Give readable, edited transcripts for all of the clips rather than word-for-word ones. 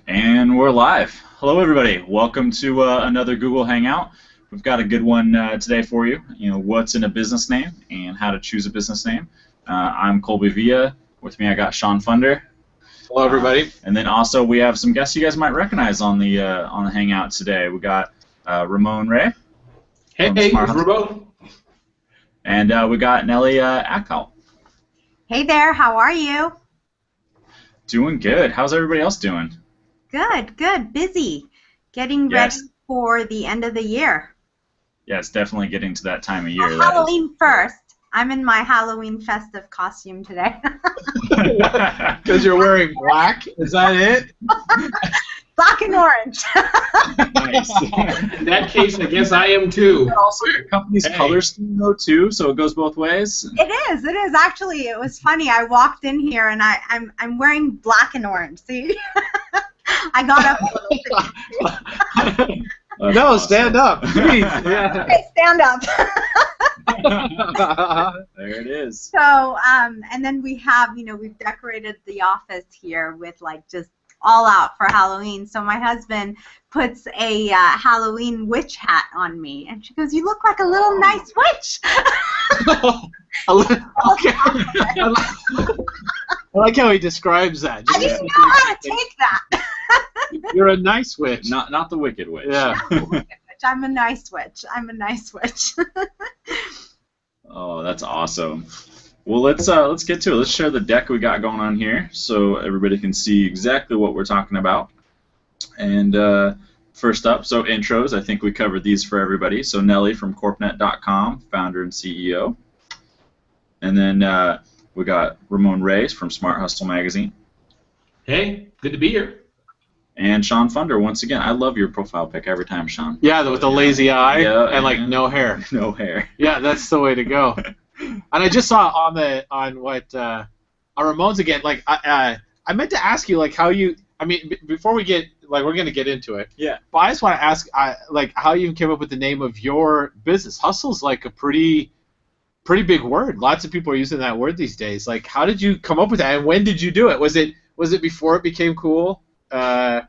And we're live. Hello, everybody. Welcome to another Google Hangout. We've got a good one today for you. You know, what's in a business name and how to choose a business name. I'm Colby Villa. With me, I got Shawn Pfunder. Hello, everybody. And then also we have some guests you guys might recognize on the Hangout today. We got Ramon Ray. Hey, it's Ramon. And we got Nellie Akalp. Hey there. How are you? Doing good. How's everybody else doing? Good, good. Busy. Getting ready for the end of the year. Yeah, it's definitely getting to that time of year. Well, Halloween first. I'm in my Halloween festive costume today. Because you're wearing black? Is that it? Black and orange. Nice. In that case, I guess I am too. Also, your company's color scheme, though, too, so it goes both ways. It is. It is. Actually, it was funny. I walked in here, and I'm wearing black and orange. See? I got up. No, awesome. Stand up, please. Yeah. Okay, stand up. There it is. So, and then we have, we've decorated the office here with just all out for Halloween. So my husband puts a Halloween witch hat on me, and she goes, "You look like a little nice witch." Okay. I like how he describes that. I didn't know how to take that. You're a nice witch. Not the wicked witch. Yeah. Not the wicked witch. I'm a nice witch. I'm a nice witch. Oh, that's awesome. Well, let's get to it. Let's share the deck we got going on here so everybody can see exactly what we're talking about. And first up, so intros. I think we covered these for everybody. So Nellie from corpnet.com, founder and CEO. And then we got Ramon Ray from Smart Hustle Magazine. Hey, good to be here. And Shawn Pfunder, once again. I love your profile pic every time, Shawn. Yeah, with the lazy eye and no hair. No hair. Yeah, that's the way to go. And I just saw on Ramon's again. I meant to ask you how you. I mean, before we get we're gonna get into it. Yeah. But I just want to ask how you came up with the name of your business. Hustle's a pretty big word. Lots of people are using that word these days. How did you come up with that, and when did you do it? Was it before it became cool, or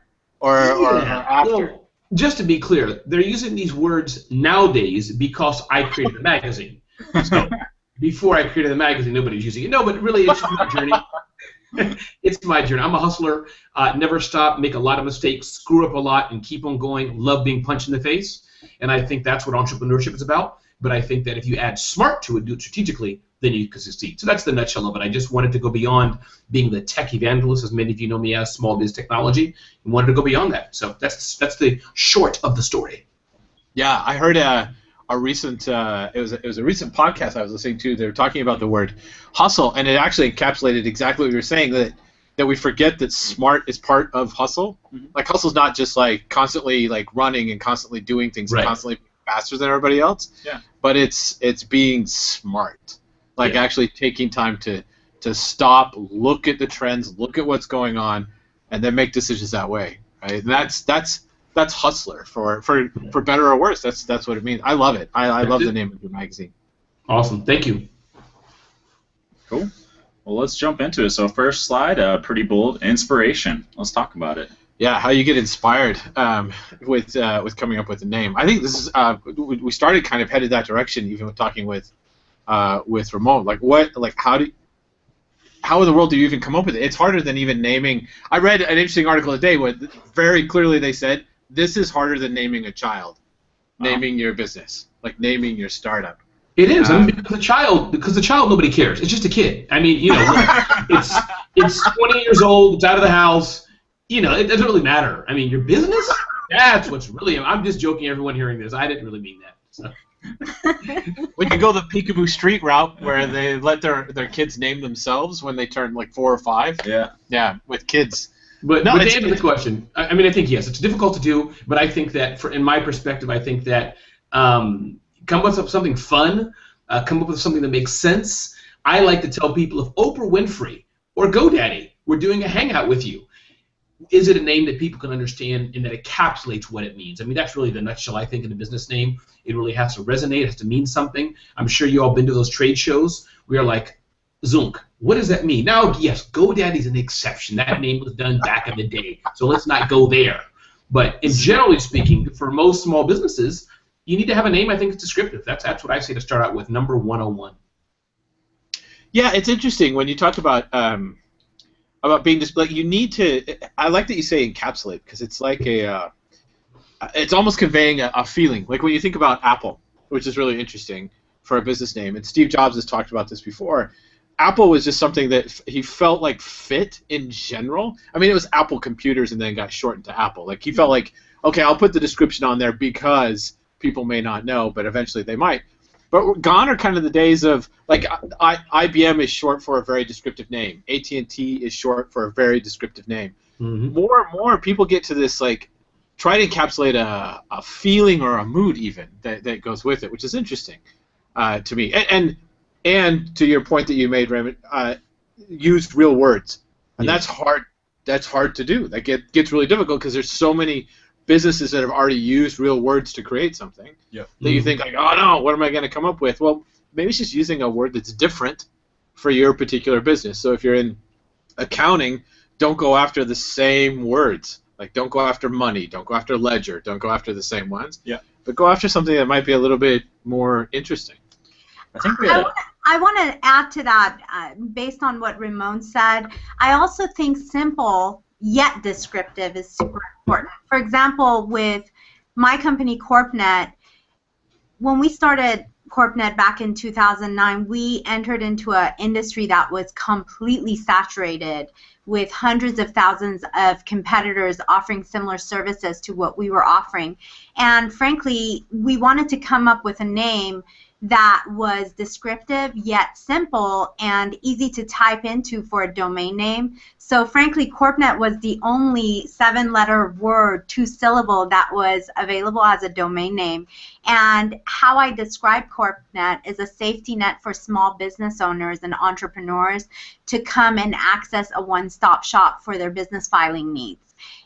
after? Well, just to be clear, they're using these words nowadays because I created the magazine. So before I created the magazine, nobody was using it. No, but really, it's my journey. It's my journey. I'm a hustler. Never stop, make a lot of mistakes, screw up a lot, and keep on going. Love being punched in the face, and I think that's what entrepreneurship is about. But I think that if you add smart to it, do it strategically, then you can succeed. So that's the nutshell of it. I just wanted to go beyond being the tech evangelist, as many of you know me as, small biz technology, and wanted to go beyond that. So that's the short of the story. Yeah, I heard a recent it was a recent podcast I was listening to. They were talking about the word hustle, and it actually encapsulated exactly what you were saying, that we forget that smart is part of hustle. Mm-hmm. Hustle's not just constantly running and constantly doing things, right, and constantly faster than everybody else. Yeah. But it's being smart. Actually taking time to stop, look at the trends, look at what's going on, and then make decisions that way. Right? And that's hustler for better or worse. That's what it means. I love it. I love the name of your magazine. Awesome. Thank you. Cool. Well, let's jump into it. So first slide, pretty bold, inspiration. Let's talk about it. Yeah, how you get inspired with coming up with a name. I think this is we started kind of headed that direction, even with talking with Ramon. How in the world do you even come up with it? It's harder than even naming. I read an interesting article today where very clearly they said this is harder than naming a child, naming your business, naming your startup. It is. Because the child, nobody cares. It's just a kid. I mean, it's 20 years old. It's out of the house. It doesn't really matter. I mean, your business, that's what's really. I'm just joking, everyone hearing this. I didn't really mean that. So. We could go the Peekaboo Street route where they let their kids name themselves when they turn 4 or 5. Yeah. Yeah, with kids. But to answer the question, I mean, I think yes, it's difficult to do, but I think that, in my perspective, I think that come up with something fun, come up with something that makes sense. I like to tell people, if Oprah Winfrey or GoDaddy were doing a hangout with you, is it a name that people can understand and that encapsulates what it means? I mean, that's really the nutshell, I think, in a business name. It really has to resonate. It has to mean something. I'm sure you all been to those trade shows where you're like, Zunk. What does that mean? Now, yes, GoDaddy's an exception. That name was done back in the day, so let's not go there. But in generally speaking, for most small businesses, you need to have a name I think is descriptive. That's what I say to start out with, number 101. Yeah, it's interesting when you talk about being just like you need to. I like that you say encapsulate because it's like it's almost conveying a feeling. Like when you think about Apple, which is really interesting for a business name, and Steve Jobs has talked about this before. Apple was just something that he felt like fit in general. I mean, it was Apple Computers and then got shortened to Apple. Like he felt like, okay, I'll put the description on there because people may not know, but eventually they might. But gone are kind of the days of like IBM is short for a very descriptive name. AT&T is short for a very descriptive name. Mm-hmm. More and more people get to this like try to encapsulate a feeling or a mood even that goes with it, which is interesting to me. And to your point that you made, Raymond, use real words, and that's hard. That's hard to do. That gets really difficult because there's so many businesses that have already used real words to create something that you think like, oh no, what am I going to come up with? Well, maybe it's just using a word that's different for your particular business. So if you're in accounting, don't go after the same words. Like don't go after money, don't go after ledger, don't go after the same ones. Yeah. But go after something that might be a little bit more interesting. I think we had I want to add to that, based on what Ramon said. I also think simple yet descriptive is super important. For example, with my company CorpNet, when we started CorpNet back in 2009, we entered into an industry that was completely saturated with hundreds of thousands of competitors offering similar services to what we were offering. And frankly, we wanted to come up with a name that was descriptive yet simple and easy to type into for a domain name. So frankly, CorpNet was the only 7-letter word, 2-syllable that was available as a domain name. And how I describe CorpNet is a safety net for small business owners and entrepreneurs to come and access a one-stop shop for their business filing needs.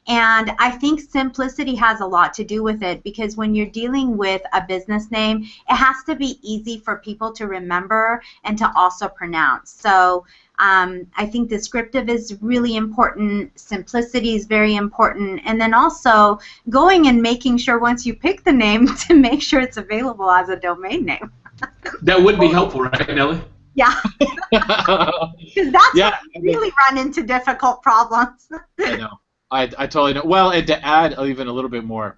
And I think simplicity has a lot to do with it because when you're dealing with a business name, it has to be easy for people to remember and to also pronounce. So I think descriptive is really important, simplicity is very important, and then also going and making sure once you pick the name to make sure it's available as a domain name. That would be helpful, right, Nellie? Yeah. Because that's when we really run into difficult problems. I know. I totally know. Well, and to add even a little bit more,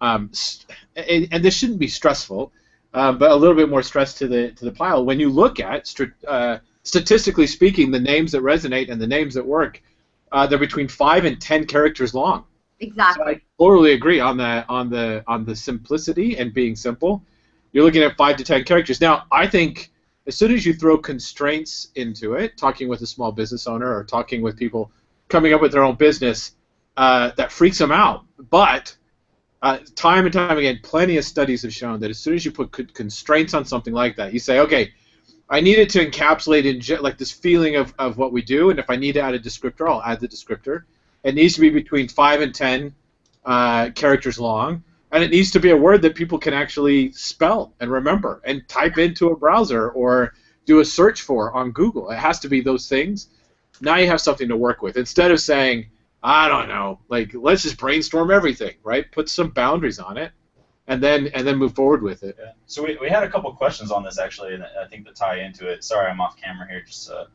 and this shouldn't be stressful, but a little bit more stress to the pile. When you look at statistically speaking, the names that resonate and the names that work, they're between 5 and 10 characters long. Exactly. So I totally agree on the simplicity and being simple. You're looking at 5 to 10 characters. Now, I think as soon as you throw constraints into it, talking with a small business owner or talking with people coming up with their own business, that freaks them out. But time and time again, plenty of studies have shown that as soon as you put constraints on something like that, you say, okay, I need it to encapsulate like this feeling of what we do, and if I need to add a descriptor, I'll add the descriptor. It needs to be between 5 and 10 characters long, and it needs to be a word that people can actually spell and remember and type into a browser or do a search for on Google. It has to be those things. Now you have something to work with. Instead of saying, I don't know, like let's just brainstorm everything, right? Put some boundaries on it, and then move forward with it. Yeah. So we had a couple questions on this actually, and I think that tie into it. Sorry, I'm off camera here, just a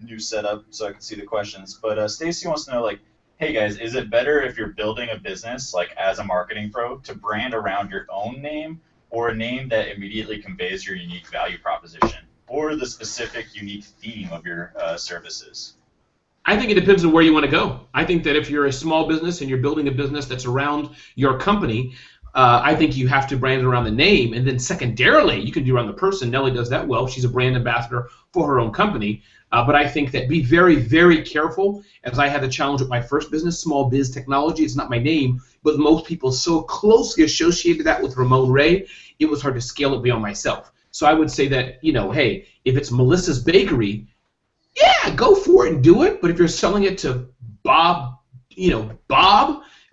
new setup so I can see the questions. But Stacy wants to know, like, hey guys, is it better if you're building a business, like as a marketing pro, to brand around your own name, or a name that immediately conveys your unique value proposition, or the specific unique theme of your services? I think it depends on where you want to go. I think that if you're a small business and you're building a business that's around your company, I think you have to brand it around the name, and then secondarily, you can do around the person. Nellie does that well. She's a brand ambassador for her own company. But I think that be very, very careful, as I had the challenge with my first business, Small Biz Technology. It's not my name, but most people so closely associated that with Ramon Ray, it was hard to scale it beyond myself. So I would say that, hey, if it's Melissa's Bakery, yeah, go for it and do it. But if you're selling it to Bob,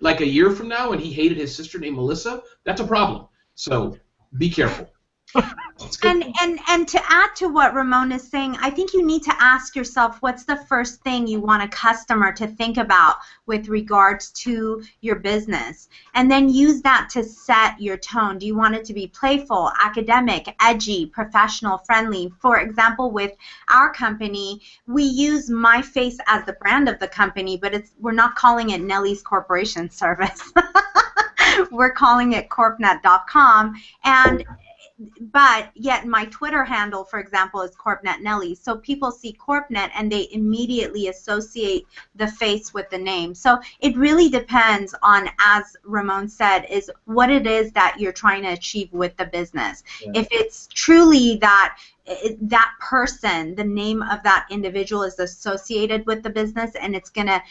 like a year from now, and he hated his sister named Melissa, that's a problem. So be careful. And to add to what Ramon is saying, I think you need to ask yourself, what's the first thing you want a customer to think about with regards to your business? And then use that to set your tone. Do you want it to be playful, academic, edgy, professional, friendly? For example, with our company, we use my face as the brand of the company, but we're not calling it Nellie's Corporation Service. We're calling it corpnet.com, but yet my Twitter handle, for example, is CorpNet Nellie. So people see CorpNet and they immediately associate the face with the name. So it really depends on, as Ramon said, is what it is that you're trying to achieve with the business. Yeah. If it's truly that person, the name of that individual is associated with the business and it's going to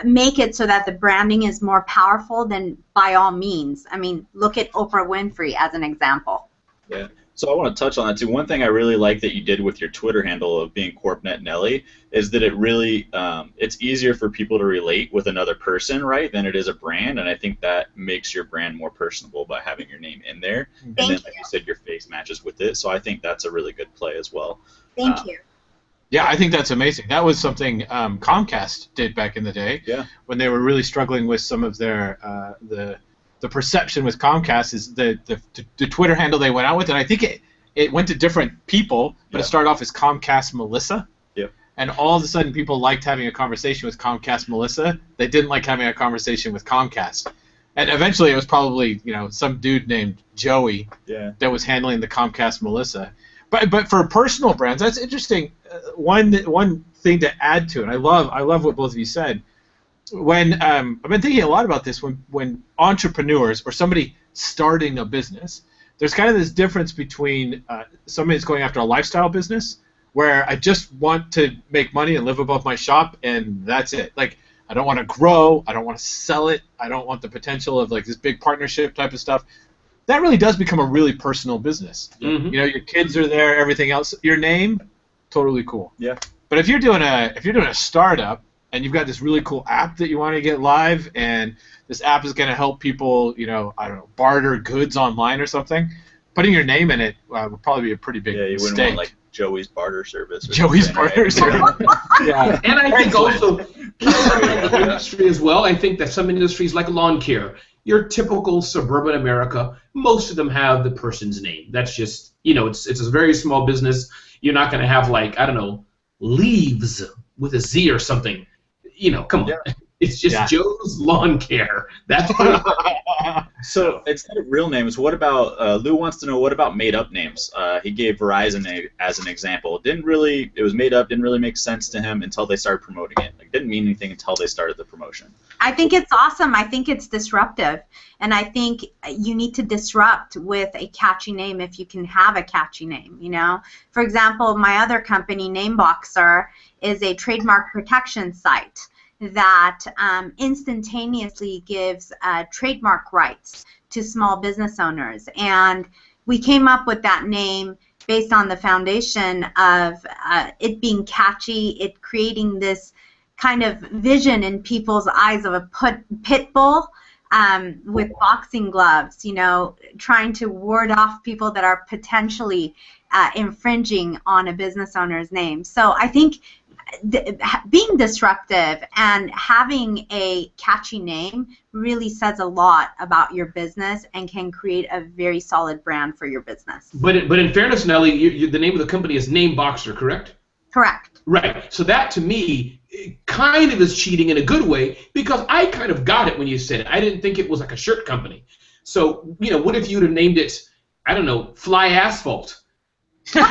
make it so that the branding is more powerful, then by all means. I mean, look at Oprah Winfrey as an example. Yeah. So I want to touch on that too. One thing I really like that you did with your Twitter handle of being CorpNet Nellie is that it really it's easier for people to relate with another person, right, than it is a brand, and I think that makes your brand more personable by having your name in there. Thank and then, you. like you said, your face matches with it. So I think that's a really good play as well. Thank you. Yeah, I think that's amazing. That was something Comcast did back in the day. Yeah. When they were really struggling with some of their the perception with Comcast is the Twitter handle they went out with, and I think it went to different people, but it started off as Comcast Melissa. Yep. And all of a sudden, people liked having a conversation with Comcast Melissa. They didn't like having a conversation with Comcast. And eventually, it was probably some dude named Joey that was handling the Comcast Melissa. But for personal brands, that's interesting. One thing to add to it, I love what both of you said. When I've been thinking a lot about this, when entrepreneurs or somebody starting a business, there's kind of this difference between somebody that's going after a lifestyle business where I just want to make money and live above my shop and that's it. Like, I don't want to grow, I don't want to sell it, I don't want the potential of like this big partnership type of stuff. That really does become a really personal business. Mm-hmm. Your kids are there, everything else. Your name, totally cool. Yeah. But if you're doing a startup and you've got this really cool app that you want to get live, and this app is going to help people, I don't know, barter goods online or something, putting your name in it would probably be a pretty big mistake. Wouldn't want like Joey's Barter Service. Joey's Barter Service. Yeah. And I think also the industry as well. I think that some industries like lawn care, your typical suburban America, most of them have the person's name. That's just, it's a very small business. You're not going to have like, I don't know, Leaves with a Z or something. Come on. Yeah. It's just Joe's Lawn Care. That's So instead of real names, what about Lou wants to know, what about made-up names? He gave Verizon as an example. It was made up, didn't really make sense to him until they started promoting it. Like, didn't mean anything until they started the promotion. I think it's awesome. I think it's disruptive. And I think you need to disrupt with a catchy name if you can have a catchy name, For example, my other company, Nameboxer, is a trademark protection site that instantaneously gives trademark rights to small business owners. And we came up with that name based on the foundation of it being catchy, it creating this kind of vision in people's eyes of a pit bull with boxing gloves, trying to ward off people that are potentially infringing on a business owner's name. So I think being disruptive and having a catchy name really says a lot about your business and can create a very solid brand for your business. But in fairness, Nellie, the name of the company is Nameboxer, correct? Correct. Right. So that, to me, kind of is cheating in a good way, because I kind of got it when you said it. I didn't think it was like a shirt company. So, what if you'd have named it, I don't know, Fly Asphalt? So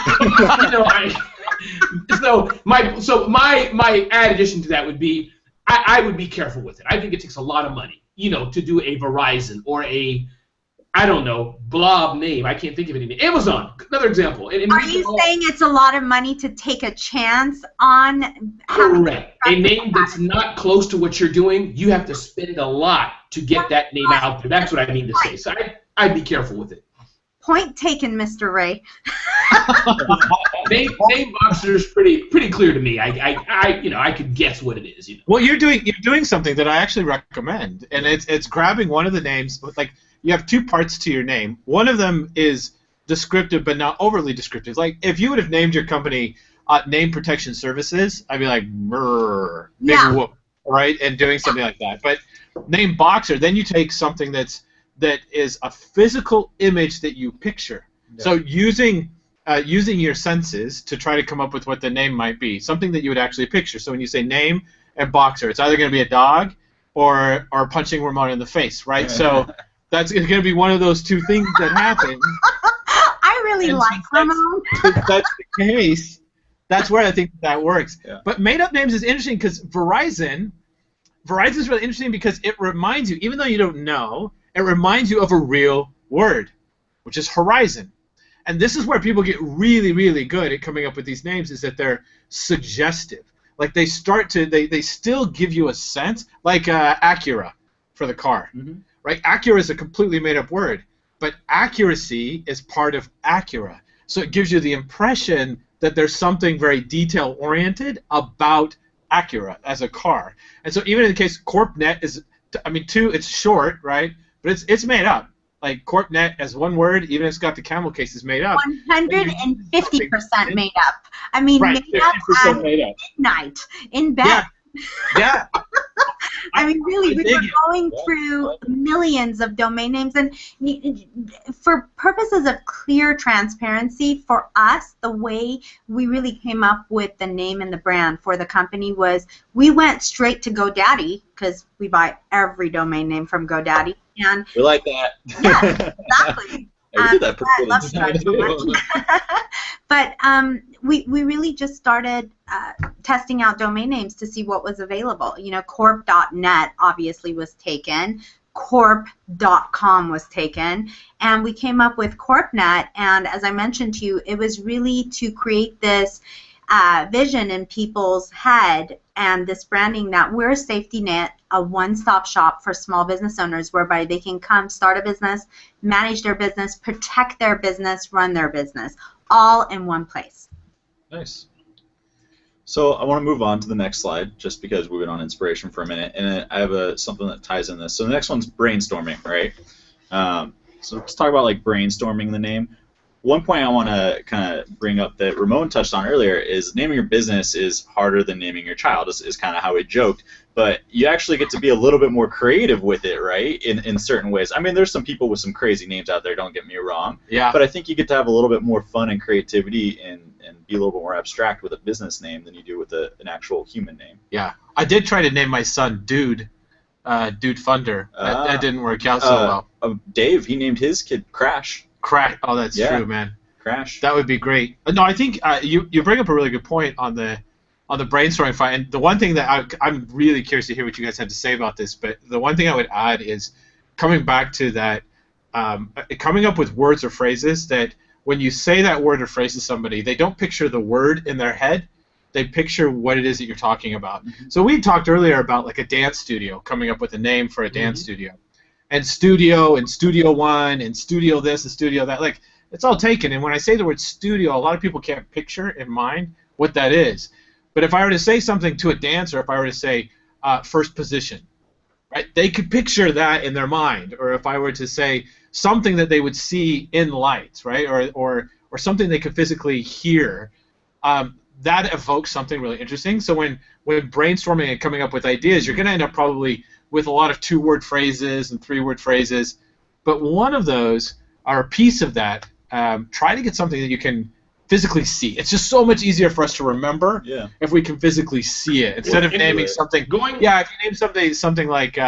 my add addition to that would be I would be careful with it. I think it takes a lot of money, to do a Verizon or a, I don't know, blob name. I can't think of anything. Amazon, another example. Are you saying it's a lot of money to take a chance on? Correct. A name that's not close to what you're doing, you have to spend a lot to get that name out there. That's what I mean to say. So I'd be careful with it. Point taken, Mr. Ray. Nameboxer is pretty clear to me. I could guess what it is. Well, you're doing something that I actually recommend, and it's grabbing one of the names. Like, you have two parts to your name. One of them is descriptive but not overly descriptive. Like if you would have named your company Name Protection Services, I'd be like, brrr, big whoop, right? And doing something like that. But name Boxer, then you take something that is a physical image that you picture. Yeah. So using your senses to try to come up with what the name might be, something that you would actually picture. So when you say name and Boxer, it's either going to be a dog or punching Ramon in the face, right? So that's going to be one of those two things that happen. I really like Ramon. If that's the case, that's where I think that works. Yeah. But made-up names is interesting because Verizon is really interesting because it reminds you, even though you don't know, it reminds you of a real word, which is horizon. And this is where people get really, really good at coming up with these names, is that they're suggestive. Like they still give you a sense, like Acura for the car, right? Acura is a completely made-up word, but accuracy is part of Acura. So it gives you the impression that there's something very detail-oriented about Acura as a car. And so even in the case CorpNet is, it's short, right? But it's made up. Like CorpNet as one word, even if it's got the camel case, is made up. 150% made up. I mean, right, made up at midnight in bed. Yeah. I mean, really, we were going through millions of domain names, and for purposes of clear transparency, for us, the way we really came up with the name and the brand for the company was we went straight to GoDaddy, because we buy every domain name from GoDaddy. And we like that. Yeah, exactly. We did that I love you guys so much. But we really just started testing out domain names to see what was available. You know, corp.net obviously was taken. Corp.com was taken. And we came up with CorpNet. And as I mentioned to you, it was really to create this vision in people's head and this branding that we're a safety net, a one-stop shop for small business owners whereby they can come start a business, manage their business, protect their business, run their business, all in one place. Nice. So I want to move on to the next slide just because we've been on inspiration for a minute, and I have something that ties in this. So the next one's brainstorming, right? So let's talk about like brainstorming the name. One point I want to kind of bring up that Ramon touched on earlier is naming your business is harder than naming your child, is kind of how we joked. But you actually get to be a little bit more creative with it, right, in certain ways. I mean, there's some people with some crazy names out there, don't get me wrong. Yeah. But I think you get to have a little bit more fun and creativity and be a little bit more abstract with a business name than you do with an actual human name. Yeah. I did try to name my son Dude Pfunder. That didn't work out so well. Dave, he named his kid Crash. Crash. Oh, that's true, man. Crash. That would be great. No, I think you bring up a really good point on the brainstorming fight. And the one thing that I'm really curious to hear what you guys have to say about this. But the one thing I would add is coming back to that, coming up with words or phrases that when you say that word or phrase to somebody, they don't picture the word in their head. They picture what it is that you're talking about. Mm-hmm. So we talked earlier about like a dance studio, coming up with a name for a dance studio. And studio and Studio One and studio this and studio that, like, it's all taken. And when I say the word studio, a lot of people can't picture in mind what that is. But if I were to say something to a dancer, if I were to say first position, right, they could picture that in their mind. Or if I were to say something that they would see in lights, right, or something they could physically hear, that evokes something really interesting. So when brainstorming and coming up with ideas, you're going to end up probably with a lot of 2-word phrases and 3-word phrases, but one of those, or a piece of that, try to get something that you can physically see. It's just so much easier for us to remember if we can physically see it instead of naming something. If you name something like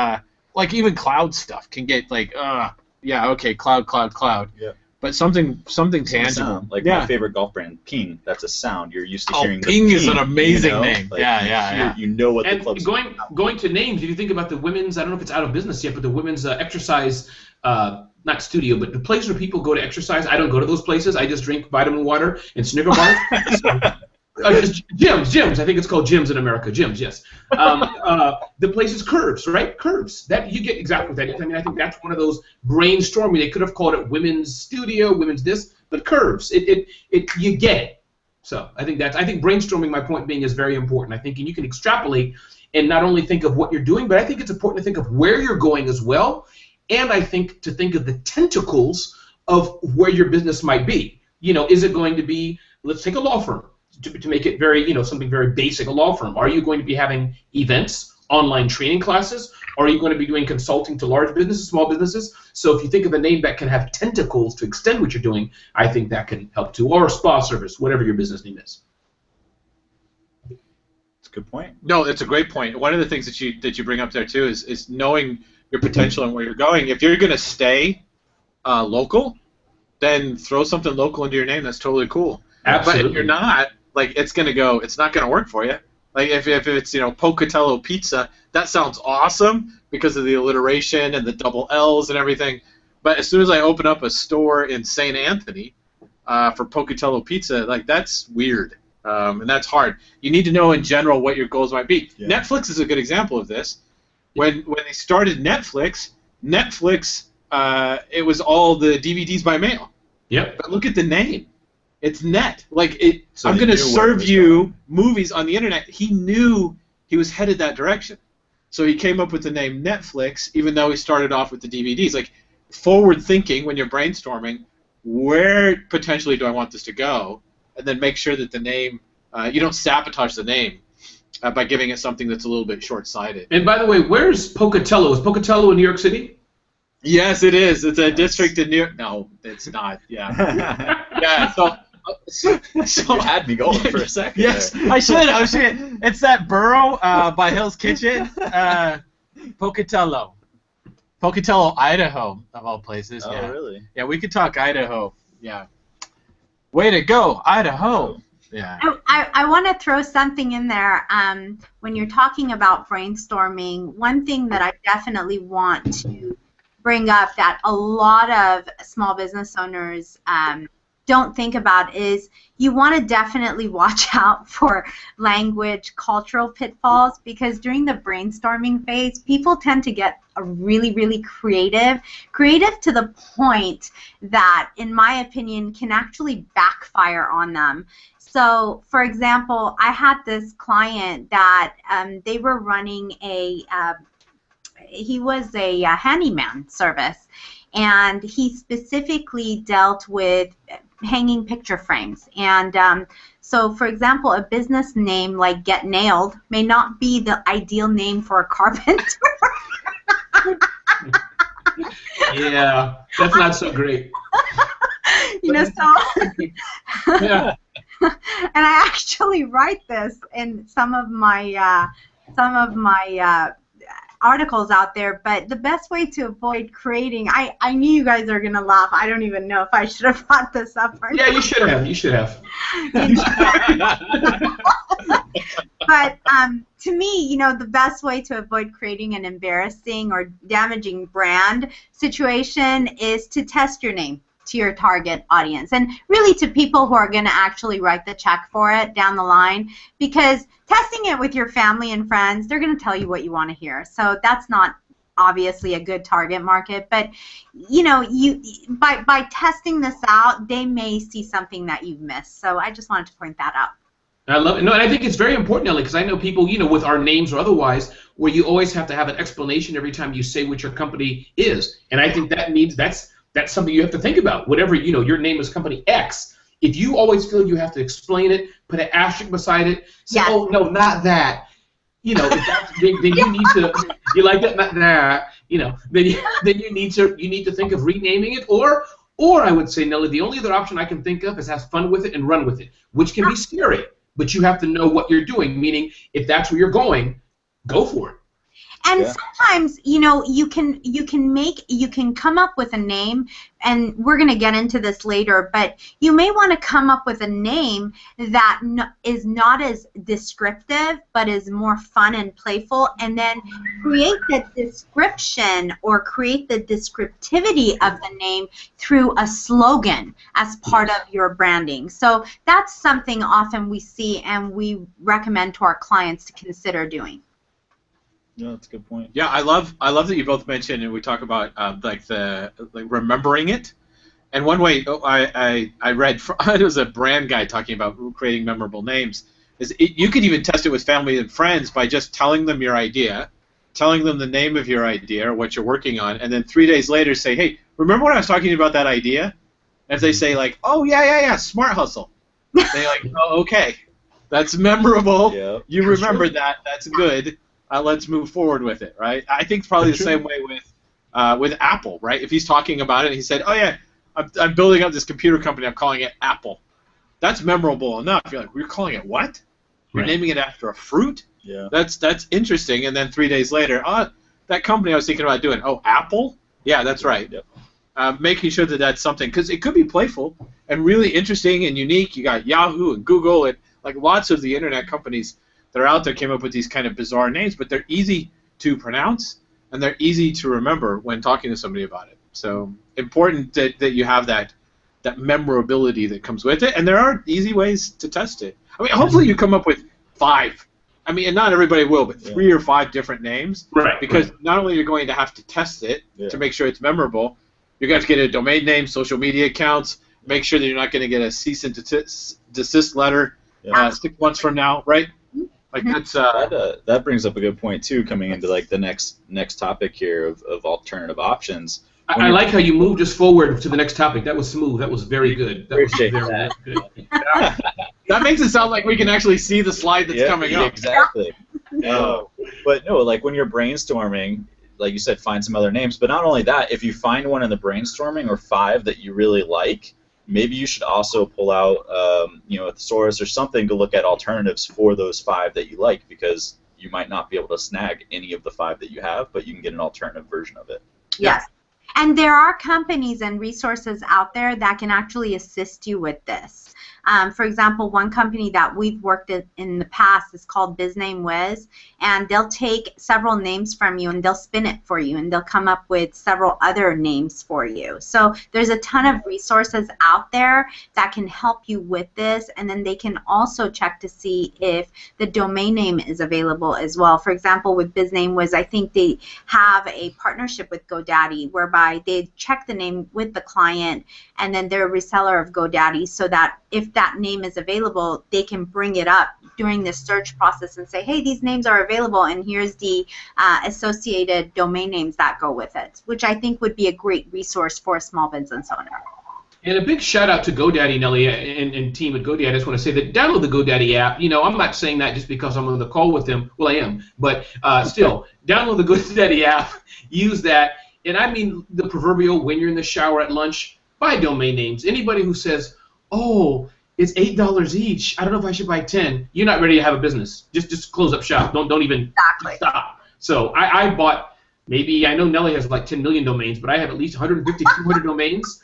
even cloud stuff can get like cloud. Yeah. But something tangible. Like my favorite golf brand, Ping. That's a sound you're used to hearing. Ping is an amazing name. Like, You know what and the club's going to names. If you think about the women's, I don't know if it's out of business yet, but the women's exercise, not studio, but the place where people go to exercise. I don't go to those places. I just drink vitamin water and Snicker bars. Gyms. I think it's called gyms in America. Gyms, yes. The place is Curves, right? Curves. That you get exactly what that is. I mean, I think that's one of those brainstorming. They could have called it women's studio, women's this, but Curves. You get it. So I think brainstorming. My point being is very important. I think you can extrapolate and not only think of what you're doing, but I think it's important to think of where you're going as well. And I think to think of the tentacles of where your business might be. You know, is it going to be, let's take a law firm, to make it very, you know, something very basic, a law firm. Are you going to be having events, online training classes? Are you going to be doing consulting to large businesses, small businesses? So if you think of a name that can have tentacles to extend what you're doing, I think that can help too. Or a spa service, whatever your business name is. That's a good point. No, it's a great point. One of the things that you bring up there too is knowing your potential and where you're going. If you're going to stay local, then throw something local into your name. That's totally cool. Absolutely. But if you're not, like, it's not going to work for you. Like if it's, you know, Pocatello Pizza, that sounds awesome because of the alliteration and the double L's and everything. But as soon as I open up a store in St. Anthony for Pocatello Pizza, like, that's weird. And that's hard. You need to know in general what your goals might be. Yeah. Netflix is a good example of this. When they started Netflix, it was all the DVDs by mail. Yep. But look at the name. It's net. Like, So I'm going to serve you movies on the internet. He knew he was headed that direction. So he came up with the name Netflix, even though he started off with the DVDs. Like, forward thinking when you're brainstorming, where potentially do I want this to go? And then make sure that the name, you don't sabotage the name by giving it something that's a little bit short-sighted. And by the way, where's Pocatello? Is Pocatello in New York City? Yes, it is. It's a district in New York. No, it's not. Yeah. Yeah, so You had me going for a second. Yes, there. I should. It's that borough by Hell's Kitchen, Pocatello, Idaho, of all places. Oh, yeah. really? Yeah, we could talk Idaho. Yeah. Way to go, Idaho. Yeah. I want to throw something in there. When you're talking about brainstorming, one thing that I definitely want to bring up that a lot of small business owners don't think about is you want to definitely watch out for language cultural pitfalls, because during the brainstorming phase, people tend to get really, really creative to the point that, in my opinion, can actually backfire on them. So, for example, I had this client that they were running he was a handyman service, and he specifically dealt with hanging picture frames. And so, for example, a business name like Get Nailed may not be the ideal name for a carpenter. Yeah, that's not so great. You know, so Yeah. and I actually write this in some of my articles out there, but the best way to avoid creating, I knew you guys are gonna laugh. I don't even know if I should have brought this up or not. Yeah, you should have. You should have. But to me, you know, the best way to avoid creating an embarrassing or damaging brand situation is to test your name to your target audience, and really to people who are going to actually write the check for it down the line, because testing it with your family and friends, they're going to tell you what you want to hear. So that's not obviously a good target market, but you know, by testing this out, they may see something that you've missed. So I just wanted to point that out. I love it. No, and I think it's very important, Nellie, because I know people, you know, with our names or otherwise, where you always have to have an explanation every time you say what your company is, and I think that means that's something you have to think about. Whatever, you know, your name is company X. If you always feel you have to explain it, put an asterisk beside it, say, yes. Oh, no, not that. You know, if that's, then you need to, you like that, not that, you know, then you need to think of renaming it, or I would say, Nellie, the only other option I can think of is have fun with it and run with it, which can be scary, but you have to know what you're doing, meaning if that's where you're going, go for it. And sometimes, you know, you can come up with a name, and we're going to get into this later, but you may want to come up with a name that is not as descriptive, but is more fun and playful, and then create the description or create the descriptivity of the name through a slogan as part of your branding. So that's something often we see and we recommend to our clients to consider doing. Yeah, that's a good point. Yeah, I love that you both mentioned, and we talk about like remembering it. And one way I read, it was a brand guy talking about creating memorable names. You could even test it with family and friends by just telling them your idea, telling them the name of your idea or what you're working on, and then 3 days later say, hey, remember when I was talking to you about that idea? And if they say, like, oh, yeah, Smart Hustle. They're like, oh, okay. That's memorable. Yep. You remembered that. That's good. Let's move forward with it, right? I think it's probably the same way with Apple, right? If he's talking about it and he said, oh, yeah, I'm building up this computer company. I'm calling it Apple. That's memorable enough. You're like, we're calling it what? You're naming it after a fruit? Yeah. That's interesting. And then 3 days later, that company I was thinking about doing, oh, Apple? Yeah, that's right. Yep. Making sure that that's something, because it could be playful and really interesting and unique. You got Yahoo and Google and like lots of the internet companies that are out there came up with these kind of bizarre names, but they're easy to pronounce and they're easy to remember when talking to somebody about it. So important that you have that memorability that comes with it, and there are easy ways to test it. I mean, hopefully you come up with 5. I mean, and not everybody will, but 3 or 5 different names. Right. Because not only are you going to have to test it to make sure it's memorable, you're going to get a domain name, social media accounts, make sure that you're not going to get a cease and desist letter 6 months from now, right? Like that's that brings up a good point too, coming into like the next topic here of alternative options. I like how you moved us forward to the next topic. That was smooth. That was very good. Appreciate that. Good. That makes it sound like we can actually see the slide that's coming up. Exactly. But no, like when you're brainstorming, like you said, find some other names. But not only that, if you find one in the brainstorming or 5 that you really like, maybe you should also pull out a thesaurus or something to look at alternatives for those 5 that you like, because you might not be able to snag any of the 5 that you have, but you can get an alternative version of it. Yes. And there are companies and resources out there that can actually assist you with this. For example, one company that we've worked in the past is called BizNameWiz, and they'll take several names from you and they'll spin it for you, and they'll come up with several other names for you. So there's a ton of resources out there that can help you with this, and then they can also check to see if the domain name is available as well. For example, with BizNameWiz, I think they have a partnership with GoDaddy whereby they check the name with the client, and then they're a reseller of GoDaddy, so that if that name is available, they can bring it up during the search process and say, hey, these names are available, and here's the associated domain names that go with it, which I think would be a great resource for a small business owner. And a big shout out to GoDaddy, Nellie, and team at GoDaddy. I just want to say that download the GoDaddy app. You know, I'm not saying that just because I'm on the call with them. Well, I am, but still, download the GoDaddy app, use that, and I mean the proverbial when you're in the shower at lunch, buy domain names. Anybody who says, oh, it's $8 each, I don't know if I should buy 10, you're not ready to have a business. Just close up shop. Don't even stop. So I bought, maybe, I know Nellie has like 10 million domains, but I have at least 150, 200 domains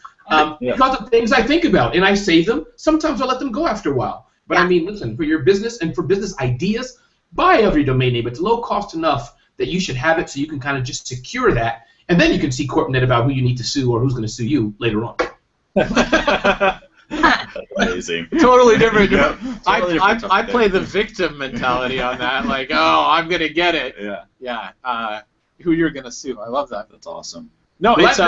because of things I think about, and I save them. Sometimes I let them go after a while. But I mean, listen, for your business and for business ideas, buy every domain name. It's low cost enough that you should have it so you can kind of just secure that, and then you can see CorpNet about who you need to sue or who's going to sue you later on. That's amazing. Totally different. Totally different I play the victim mentality on that. Like, oh, I'm going to get it. Yeah. Who you're going to sue. I love that. That's awesome. No, Well, it's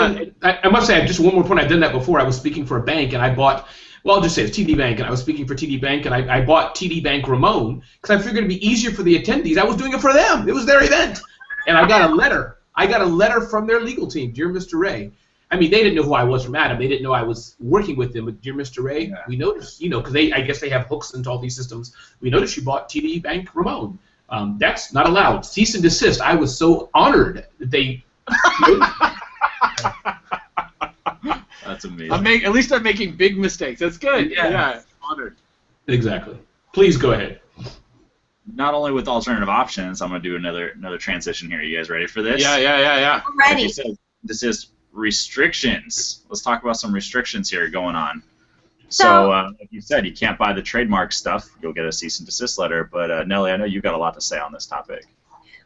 I must say, just one more point. I've done that before. I was speaking for a bank, and I bought, well, I'll just say it's TD Bank, and I was speaking for TD Bank, and I bought TD Bank Ramon because I figured it'd be easier for the attendees. I was doing it for them. It was their event. And I got a letter. I got a letter from their legal team, Dear Mr. Ray. I mean, they didn't know who I was from Adam. They didn't know I was working with them. But Dear Mr. Ray, we noticed, you know, because I guess they have hooks into all these systems. We noticed you bought TD Bank Ramon. That's not allowed. Cease and desist. I was so honored that they. That's amazing. At least I'm making big mistakes. That's good. Yeah. Honored. Exactly. Please go ahead. Not only with alternative options, I'm going to do another transition here. You guys ready for this? Yeah. I'm ready. Like you said, this is restrictions. Let's talk about some restrictions here going on. So like you said, you can't buy the trademark stuff. You'll get a cease and desist letter. But Nellie, I know you've got a lot to say on this topic.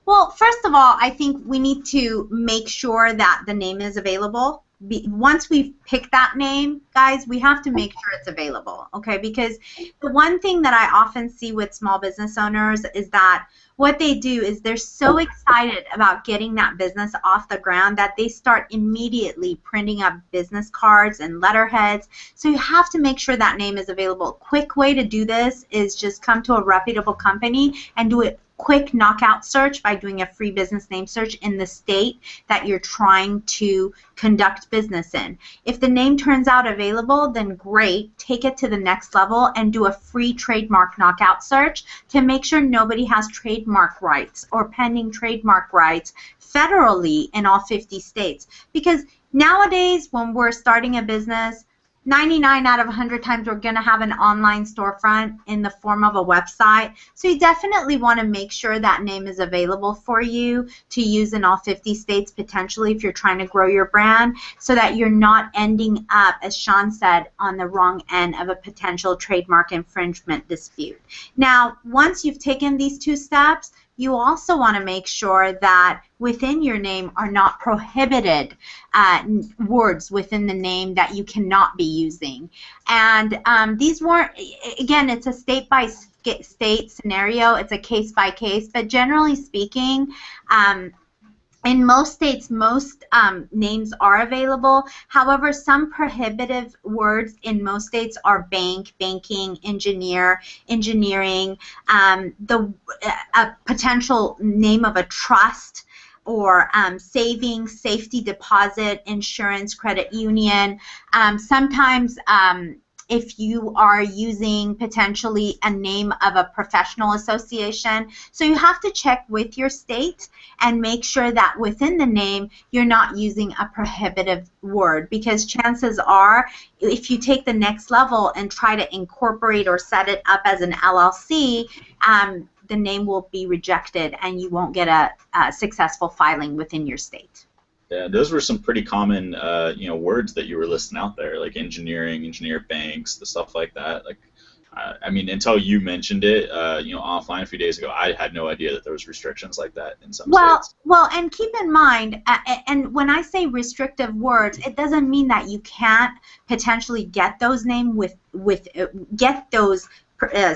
Well, first of all, I think we need to make sure that the name is available. Once we've picked that name, guys, we have to make sure it's available, okay? Because the one thing that I often see with small business owners is that what they do is they're so excited about getting that business off the ground that they start immediately printing up business cards and letterheads. So you have to make sure that name is available. Quick way to do this is just come to a reputable company and do it quick knockout search by doing a free business name search in the state that you're trying to conduct business in. If the name turns out available, then great, take it to the next level and do a free trademark knockout search to make sure nobody has trademark rights or pending trademark rights federally in all 50 states. Because nowadays, when we're starting a business, 99 out of 100 times we're going to have an online storefront in the form of a website. So you definitely want to make sure that name is available for you to use in all 50 states potentially if you're trying to grow your brand, so that you're not ending up, as Shawn said, on the wrong end of a potential trademark infringement dispute. Now, once you've taken these 2 steps, you also want to make sure that within your name are not prohibited words within the name that you cannot be using. And these weren't, again, it's a state-by-state scenario. It's a case-by-case. But generally speaking, in most states, most names are available. However, some prohibitive words in most states are bank, banking, engineer, engineering, a potential name of a trust, or savings, safety deposit, insurance, credit union. Sometimes if you are using potentially a name of a professional association. So you have to check with your state and make sure that within the name you're not using a prohibitive word, because chances are if you take the next level and try to incorporate or set it up as an LLC, the name will be rejected and you won't get a successful filing within your state. Yeah, those were some pretty common, words that you were listing out there, like engineering, engineer banks, the stuff like that. Like, I mean, until you mentioned it, offline a few days ago, I had no idea that there was restrictions like that in some states. Well, and keep in mind, and when I say restrictive words, it doesn't mean that you can't potentially get those get those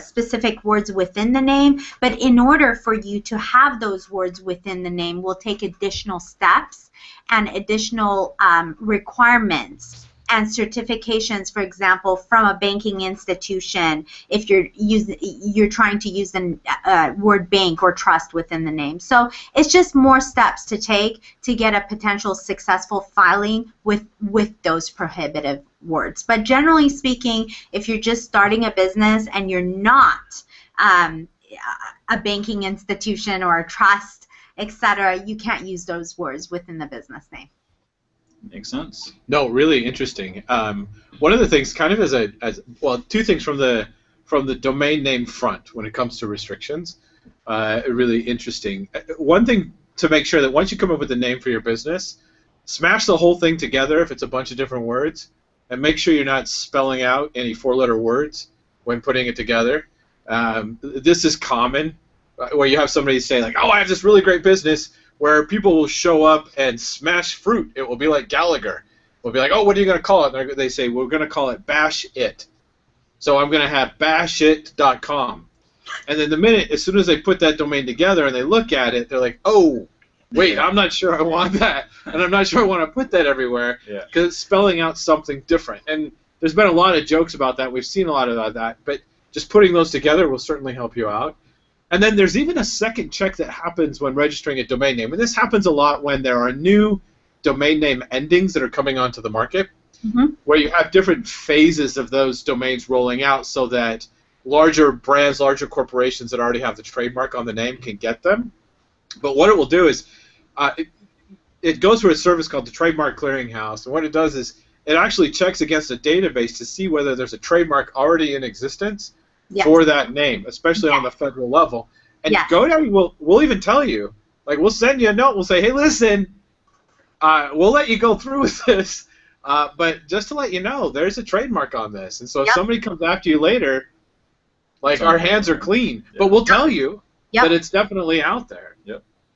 specific words within the name, but in order for you to have those words within the name, we'll take additional steps and additional requirements and certifications, for example, from a banking institution if you're trying to use the word bank or trust within the name. So it's just more steps to take to get a potential successful filing with those prohibitive words. But generally speaking, if you're just starting a business and you're not a banking institution or a trust, etc., you can't use those words within the business name. Makes sense. No, really interesting. One of the things, kind of as two things from the domain name front when it comes to restrictions. Really interesting. One thing to make sure that once you come up with a name for your business, smash the whole thing together if it's a bunch of different words, and make sure you're not spelling out any 4-letter words when putting it together. This is common, where you have somebody say like, "Oh, I have this really great business," where people will show up and smash fruit. It will be like Gallagher. We'll be like, "Oh, what are you going to call it?" And they say, "We're going to call it Bash It." So I'm going to have bashit.com. And then as soon as they put that domain together and they look at it, they're like, "Oh, wait, I'm not sure I want that. And I'm not sure I want to put that everywhere," because it's spelling out something different. And there's been a lot of jokes about that. We've seen a lot of that. But just putting those together will certainly help you out. And then there's even a second check that happens when registering a domain name. And this happens a lot when there are new domain name endings that are coming onto the market, where you have different phases of those domains rolling out so that larger brands, larger corporations that already have the trademark on the name can get them. But what it will do is it goes through a service called the Trademark Clearinghouse. And what it does is it actually checks against a database to see whether there's a trademark already in existence for that name, especially on the federal level. And GoDaddy will even tell you, like, we'll send you a note. We'll say, "Hey, listen, we'll let you go through with this, but just to let you know, there's a trademark on this. And so if somebody comes after you later, like, our hands are clean. But we'll tell you that it's definitely out there."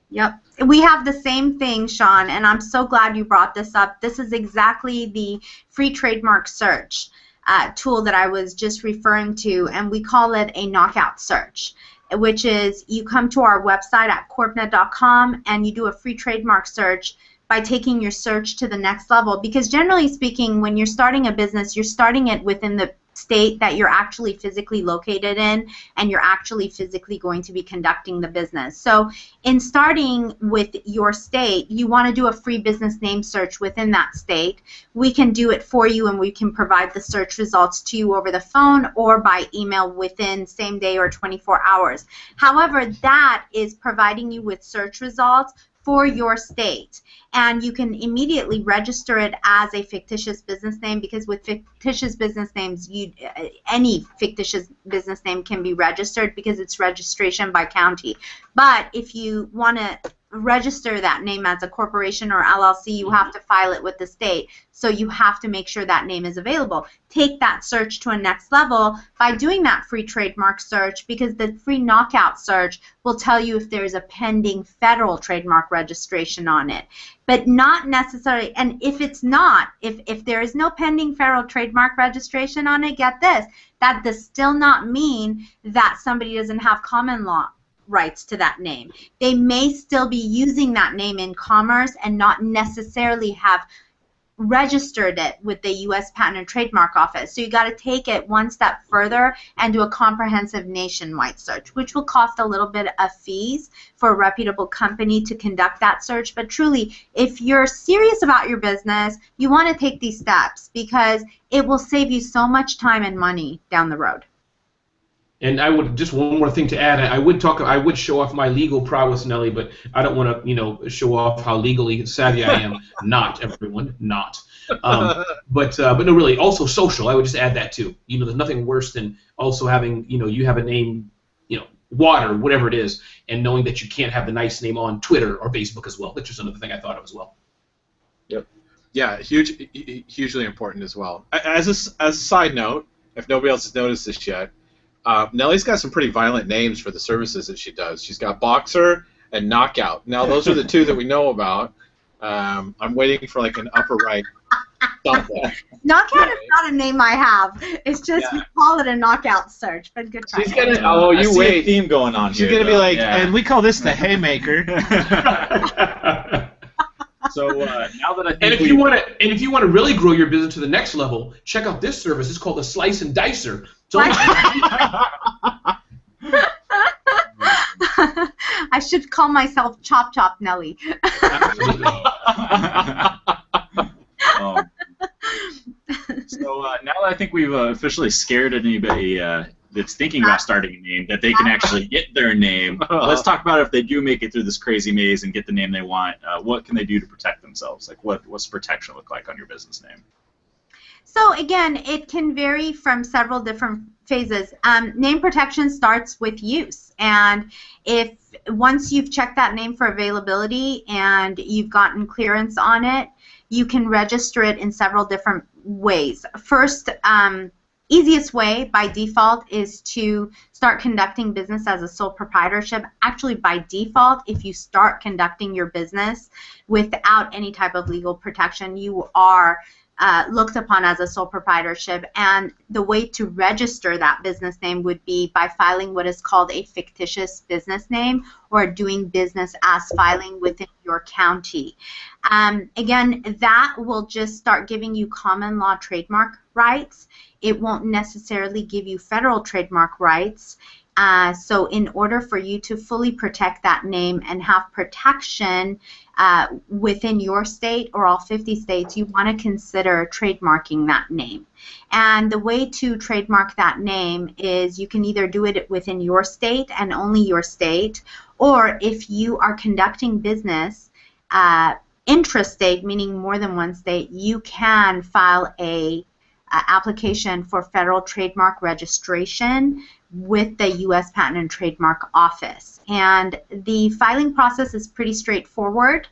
Yep. We have the same thing, Shawn, and I'm so glad you brought this up. This is exactly the free trademark search tool that I was just referring to, and we call it a knockout search, which is you come to our website at corpnet.com and you do a free trademark search by taking your search to the next level. Because generally speaking, when you're starting a business, you're starting it within the state that you're actually physically located in and you're actually physically going to be conducting the business. So in starting with your state, you want to do a free business name search within that state. We can do it for you and we can provide the search results to you over the phone or by email within same day or 24 hours. However, that is providing you with search results for your state, and you can immediately register it as a fictitious business name, because with fictitious business names, any fictitious business name can be registered because it's registration by county. But if you want to register that name as a corporation or LLC, you have to file it with the state. So you have to make sure that name is available. Take that search to a next level by doing that free trademark search, because the free knockout search will tell you if there's a pending federal trademark registration on it. But not necessarily, and if it's not, if there is no pending federal trademark registration on it, get this, that does still not mean that somebody doesn't have common law rights to that name. They may still be using that name in commerce and not necessarily have registered it with the U.S. Patent and Trademark Office. So you got to take it one step further and do a comprehensive nationwide search, which will cost a little bit of fees for a reputable company to conduct that search. But truly, if you're serious about your business, you want to take these steps because it will save you so much time and money down the road. And I would just one more thing to add. I would show off my legal prowess, Nellie, but I don't want to, show off how legally savvy I am. Not everyone, not. But no, really, also social. I would just add that too. There's nothing worse than also having, you have a name, Water, whatever it is, and knowing that you can't have the nice name on Twitter or Facebook as well. That's just another thing I thought of as well. Yep. Yeah, hugely important as well. As a side note, if nobody else has noticed this yet. Nellie's got some pretty violent names for the services that she does. She's got Boxer and Knockout. Now, those are the two that we know about. I'm waiting for like an upper right something. Knockout is not a name I have. It's just we call it a knockout search. But good try. She's gonna. Oh, you I wait. See a theme going on She's here. Gonna be like, and we call this the haymaker. So now that I think and if you want to really grow your business to the next level, check out this service. It's called the Slice and Dicer. I should call myself Chop Chop Nellie. So now that I think we've officially scared anybody that's thinking about starting a name that they can actually get their name, let's talk about if they do make it through this crazy maze and get the name they want. What can they do to protect themselves? Like, what's protection look like on your business name? So again, it can vary from several different phases. Name protection starts with use, and if once you've checked that name for availability and you've gotten clearance on it, you can register it in several different ways. First, easiest way by default is to start conducting business as a sole proprietorship. Actually, by default, if you start conducting your business without any type of legal protection, you are looked upon as a sole proprietorship, and the way to register that business name would be by filing what is called a fictitious business name or doing business as filing within your county. Again, that will just start giving you common law trademark rights. It won't necessarily give you federal trademark rights. So in order for you to fully protect that name and have protection within your state or all 50 states, you want to consider trademarking that name. And the way to trademark that name is you can either do it within your state and only your state, or if you are conducting business intrastate, meaning more than one state, you can file a application for federal trademark registration with the U.S. Patent and Trademark Office. And the filing process is pretty straightforward.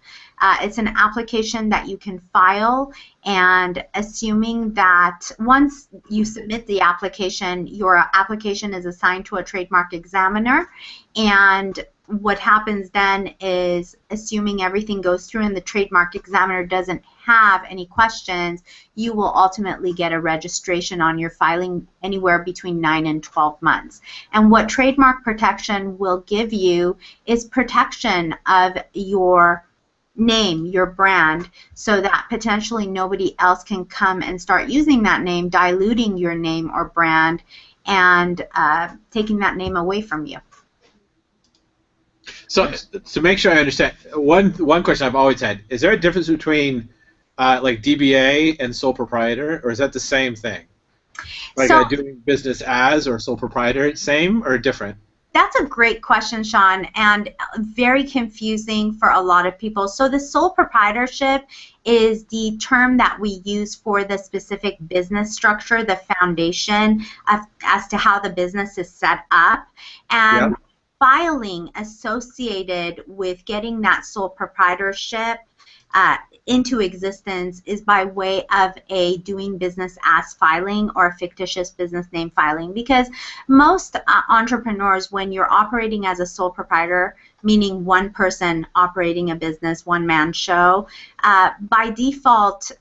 It's an application that you can file, and assuming that once you submit the application, your application is assigned to a trademark examiner, and what happens then is, assuming everything goes through and the trademark examiner doesn't have any questions, you will ultimately get a registration on your filing anywhere between 9 and 12 months. And what trademark protection will give you is protection of your name, your brand, so that potentially nobody else can come and start using that name, diluting your name or brand, and taking that name away from you. So to make sure I understand, one question I've always had, is there a difference between like DBA and sole proprietor, or is that the same thing? Like doing business as or sole proprietor, same or different? That's a great question, Shawn, and very confusing for a lot of people. So the sole proprietorship is the term that we use for the specific business structure, the foundation as to how the business is set up. And Yep. Filing associated with getting that sole proprietorship into existence is by way of a doing business as filing or a fictitious business name filing, because most entrepreneurs, when you're operating as a sole proprietor, meaning one person operating a business, one-man show, by default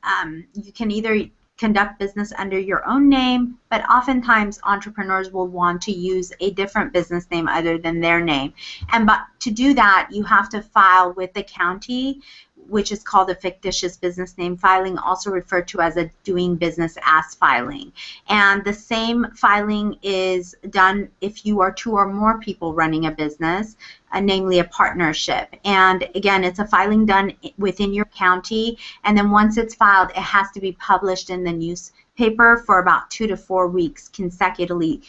you can either conduct business under your own name, but oftentimes entrepreneurs will want to use a different business name other than their name. And but to do that, you have to file with the county, which is called a fictitious business name filing, also referred to as a doing business as filing. And the same filing is done if you are 2 or more people running a business, namely a partnership. And again, it's a filing done within your county, and then once it's filed, it has to be published in the newspaper for about 2 to 4 weeks consecutively,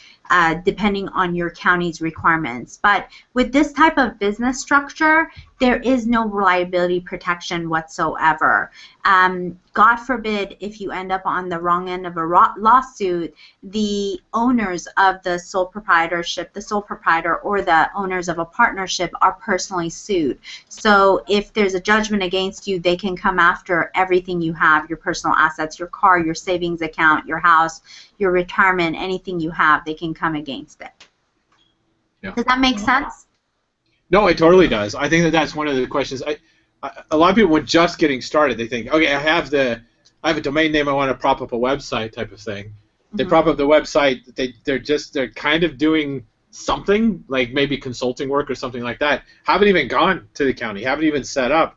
depending on your county's requirements. But with this type of business structure, there is no liability protection whatsoever. God forbid if you end up on the wrong end of a lawsuit, the owners of the sole proprietorship, the sole proprietor, or the owners of a partnership are personally sued. So if there's a judgment against you, they can come after everything you have, your personal assets, your car, your savings account, your house, your retirement, anything you have, they can come against it. Yeah. Does that make sense? No, it totally does. I think that that's one of the questions. A lot of people, when just getting started, they think, okay, I have a domain name, I want to prop up a website type of thing. They prop up the website. They're kind of doing something, like maybe consulting work or something like that. Haven't even gone to the county. Haven't even set up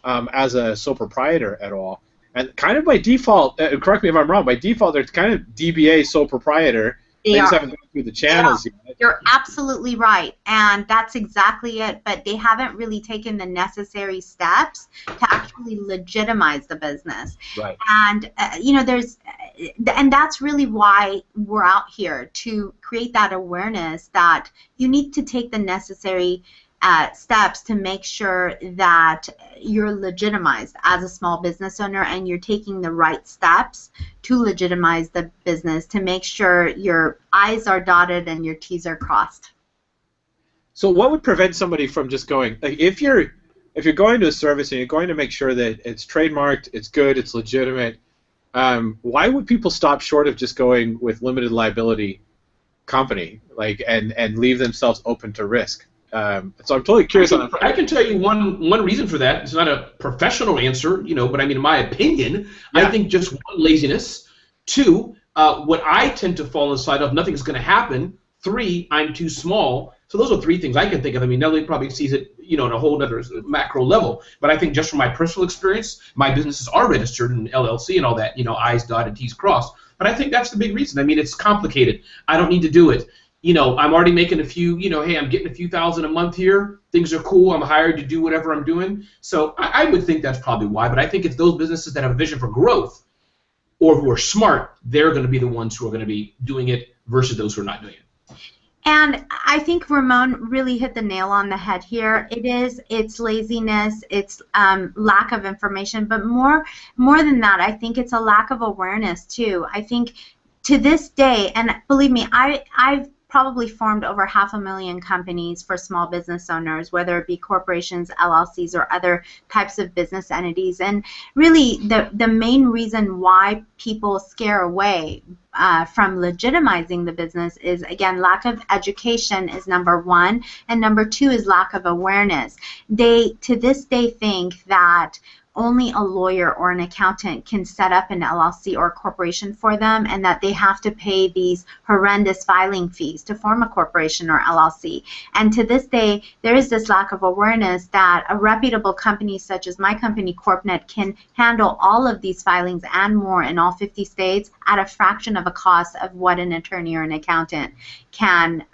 as a sole proprietor at all. And kind of by default, correct me if I'm wrong, by default they're kind of DBA sole proprietor. They just haven't gone through the channels yet. You're absolutely right, and that's exactly it, but they haven't really taken the necessary steps to actually legitimize the business. Right. And, you know, and that's really why we're out here, to create that awareness that you need to take the necessary steps to make sure that you're legitimized as a small business owner, and you're taking the right steps to legitimize the business to make sure your I's are dotted and your T's are crossed. So what would prevent somebody from just going, like, if you're going to a service and you're going to make sure that it's trademarked, it's good, it's legitimate, why would people stop short of just going with limited liability company, like, and leave themselves open to risk? So I'm totally curious on that. I can tell you one reason for that. It's not a professional answer, you know, but I mean, in my opinion, I think just 1, laziness. 2, what I tend to fall on the side of, nothing's going to happen. 3, I'm too small. So those are 3 things I can think of. I mean, Nellie probably sees it, you know, on a whole other macro level. But I think just from my personal experience, my businesses are registered in LLC and all that, you know, I's dotted, T's crossed. But I think that's the big reason. I mean, it's complicated. I don't need to do it. You know, I'm already making a few, you know, hey, I'm getting a few thousand a month here. Things are cool. I'm hired to do whatever I'm doing. So I would think that's probably why. But I think it's those businesses that have a vision for growth or who are smart, they're going to be the ones who are going to be doing it versus those who are not doing it. And I think Ramon really hit the nail on the head here. It's laziness, it's lack of information, but more than that, I think it's a lack of awareness too. I think to this day, and believe me, I've probably formed over 500,000 companies for small business owners, whether it be corporations, LLCs, or other types of business entities. And really, the main reason why people scare away from legitimizing the business is, again, lack of education is number 1, and number 2 is lack of awareness. They, to this day, think that only a lawyer or an accountant can set up an LLC or a corporation for them, and that they have to pay these horrendous filing fees to form a corporation or LLC. And to this day, there is this lack of awareness that a reputable company such as my company, CorpNet, can handle all of these filings and more in all 50 states at a fraction of a cost of what an attorney or an accountant can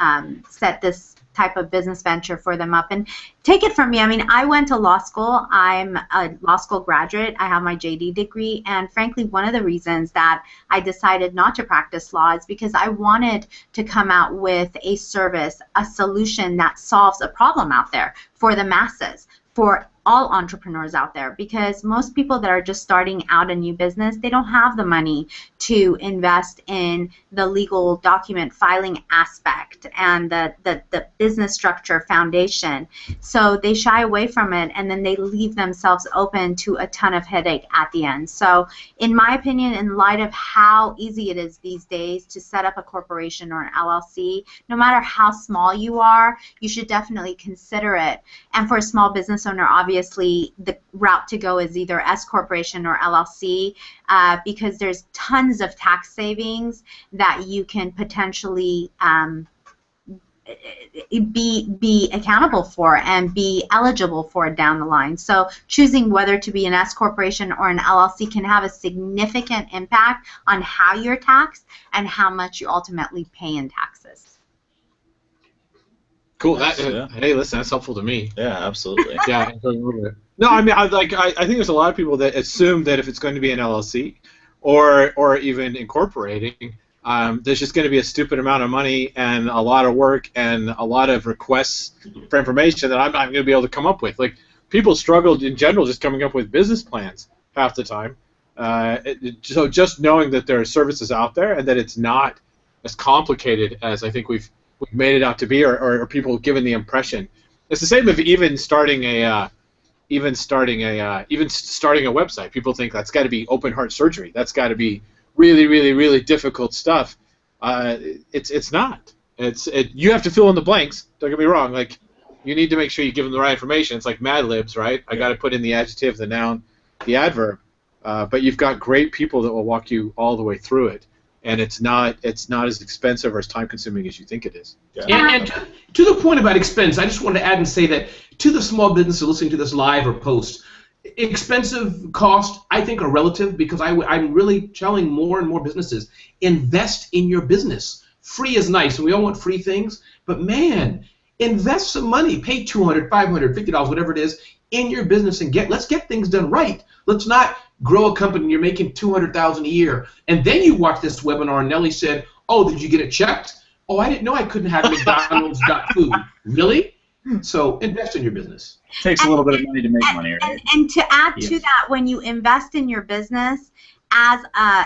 set this type of business venture for them up. And take it from me, I mean, I went to law school. I'm a law school graduate. I have my JD degree, and frankly, one of the reasons that I decided not to practice law is because I wanted to come out with a service, a solution that solves a problem out there for the masses, for all entrepreneurs out there, because most people that are just starting out a new business, they don't have the money to invest in the legal document filing aspect and the business structure foundation. So they shy away from it, and then they leave themselves open to a ton of headache at the end. So in my opinion, in light of how easy it is these days to set up a corporation or an LLC, no matter how small you are, you should definitely consider it. And for a small business owner, obviously the route to go is either S corporation or LLC, because there's tons of tax savings that you can potentially be accountable for and be eligible for down the line. So choosing whether to be an S corporation or an LLC can have a significant impact on how you're taxed and how much you ultimately pay in taxes. Cool. Nice, yeah. Hey, listen, that's helpful to me. Yeah, absolutely. Yeah. No, I mean, I think there's a lot of people that assume that if it's going to be an LLC or even incorporating, there's just going to be a stupid amount of money and a lot of work and a lot of requests for information that I'm not going to be able to come up with. Like, people struggle in general just coming up with business plans half the time. So just knowing that there are services out there and that it's not as complicated as I think we've made it out to be, or people given the impression. It's the same of even starting a website. People think that's got to be open heart surgery. That's got to be really, really, really difficult stuff. It's not. You have to fill in the blanks. Don't get me wrong. Like, you need to make sure you give them the right information. It's like Mad Libs, right? I got to put in the adjective, the noun, the adverb. But you've got great people that will walk you all the way through it. And it's not as expensive or as time-consuming as you think it is. Yeah. And to the point about expense, I just wanted to add and say that to the small business listening to this live or post, expensive cost, I think, are relative, because I'm really telling more and more businesses, invest in your business. Free is nice, and we all want free things, but man, invest some money. Pay $200, $500, $50, whatever it is, in your business, and let's get things done right. Let's not grow a company and you're making $200,000 a year, and then you watch this webinar and Nellie said, "Oh, did you get it checked? Oh, I didn't know I couldn't have McDonald's got food." Really? So invest in your business. It takes a little bit of money to make money, right? And to add to that, when you invest in your business as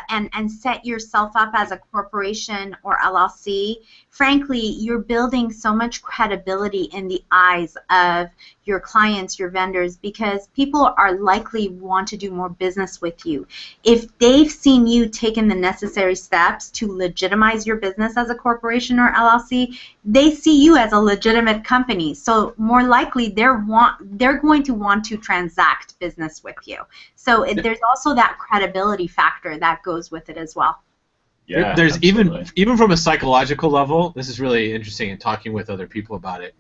and set yourself up as a corporation or LLC, frankly, you're building so much credibility in the eyes of your clients, your vendors, because people are likely want to do more business with you. If they've seen you taking the necessary steps to legitimize your business as a corporation or LLC, they see you as a legitimate company. So more likely they're going to want to transact business with you. So there's also that credibility factor that goes with it as well. Yeah, there's absolutely. even from a psychological level, this is really interesting in talking with other people about it.